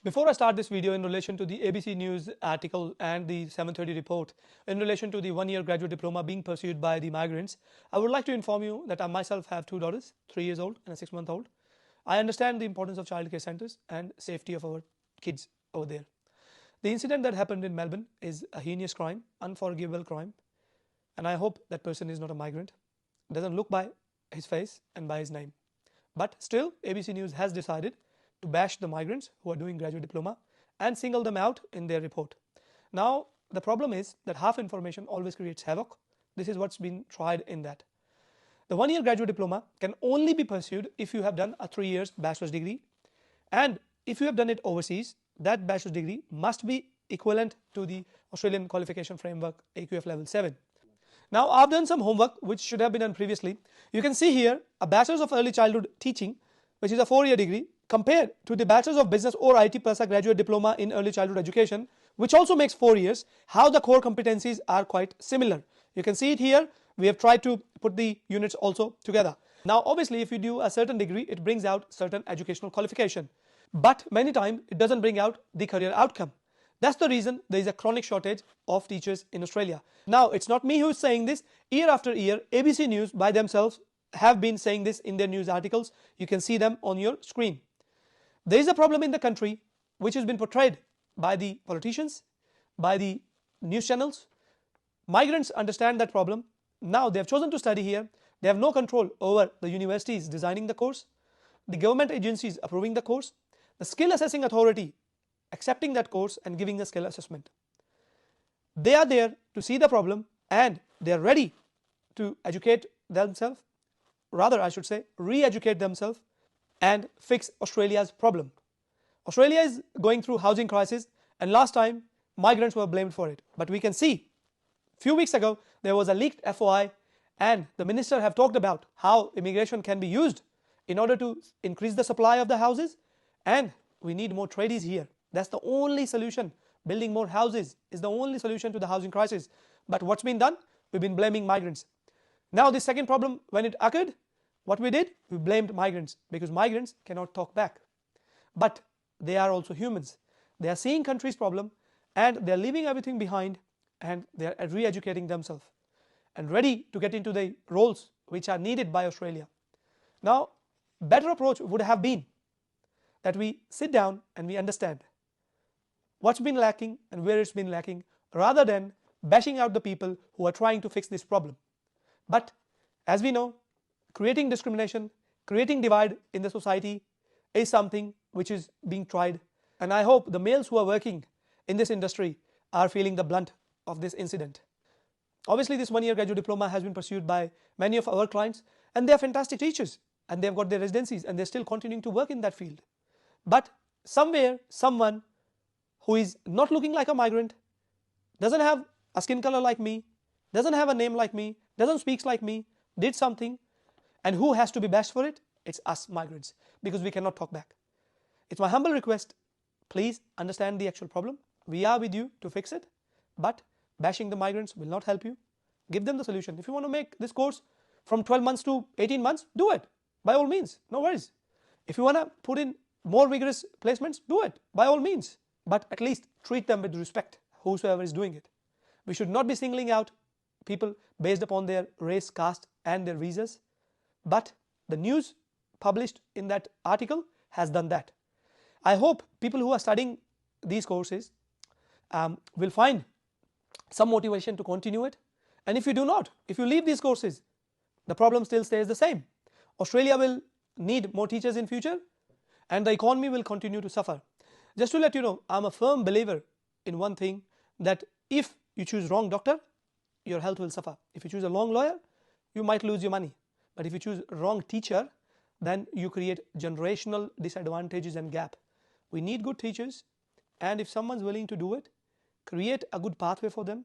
Before I start this video in relation to the ABC News article and the 7:30 report in relation to the one-year graduate diploma being pursued by the migrants, I would like to inform you that I myself have two daughters, 3 years old and a 6-month-old. I understand the importance of childcare centers and safety of our kids over there. The incident that happened in Melbourne is a heinous crime, unforgivable crime, and I hope that person is not a migrant, doesn't look by his face and by his name. But still, ABC News has decided to bash the migrants who are doing graduate diploma and single them out in their report. Now, the problem is that half information always creates havoc. This is what's been tried in that. The one-year graduate diploma can only be pursued if you have done a 3 years bachelor's degree, and if you have done it overseas, that bachelor's degree must be equivalent to the Australian qualification framework AQF level 7. Now, I've done some homework which should have been done previously. You can see here a bachelor's of early childhood teaching, which is a 4-year degree, compared to the bachelor's of business or IT plus a graduate diploma in early childhood education, which also makes 4 years, how the core competencies are quite similar. You can see it here. We have tried to put the units also together. Now, obviously, if you do a certain degree, it brings out certain educational qualification, but many times it doesn't bring out the career outcome. That's the reason there is a chronic shortage of teachers in Australia. Now, it's not me who is saying this. Year after year, ABC News by themselves have been saying this in their news articles. You can see them on your screen. There is a problem in the country which has been portrayed by the politicians, by the news channels. Migrants understand that problem. Now they have chosen to study here. They have no control over the universities designing the course, the government agencies approving the course, the skill assessing authority accepting that course and giving a skill assessment. They are there to see the problem and they are ready to educate themselves, rather I should say re-educate themselves and fix Australia's problem. Australia is going through housing crisis, and last time migrants were blamed for it. But we can see few weeks ago there was a leaked FOI and the minister have talked about how immigration can be used in order to increase the supply of the houses, and we need more tradies here. That's the only solution. Building more houses is the only solution to the housing crisis. But what's been done? We've been blaming migrants. Now the second problem, when it occurred, what we did? We blamed migrants because migrants cannot talk back. But they are also humans. They are seeing country's problem and they are leaving everything behind and they are re-educating themselves and ready to get into the roles which are needed by Australia. Now, better approach would have been that we sit down and we understand what's been lacking and where it's been lacking, rather than bashing out the people who are trying to fix this problem. But as we know, creating discrimination, creating divide in the society is something which is being tried, and I hope the males who are working in this industry are feeling the blunt of this incident. Obviously, this one-year graduate diploma has been pursued by many of our clients, and they are fantastic teachers and they have got their residencies and they're still continuing to work in that field. But somewhere, someone who is not looking like a migrant, doesn't have a skin color like me, doesn't have a name like me, doesn't speak like me, did something, and who has to be bashed for it? It's us migrants, because we cannot talk back. It's my humble request, please understand the actual problem. We are with you to fix it, but bashing the migrants will not help you. Give them the solution. If you want to make this course from 12 months to 18 months, do it, by all means, no worries. If you want to put in more vigorous placements, do it, by all means. But at least treat them with respect, whosoever is doing it. We should not be singling out people based upon their race, caste and their visas. But the news published in that article has done that. I hope people who are studying these courses will find some motivation to continue it. And if you do not, if you leave these courses, the problem still stays the same. Australia will need more teachers in future and the economy will continue to suffer. Just to let you know, I'm a firm believer in one thing, that if you choose wrong doctor, your health will suffer. If you choose a wrong lawyer, you might lose your money. But if you choose wrong teacher, then you create generational disadvantages and gap. We need good teachers, and if someone's willing to do it, create a good pathway for them,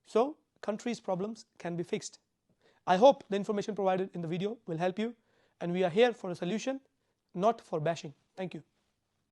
so country's problems can be fixed. I hope the information provided in the video will help you, and we are here for a solution, not for bashing. Thank you.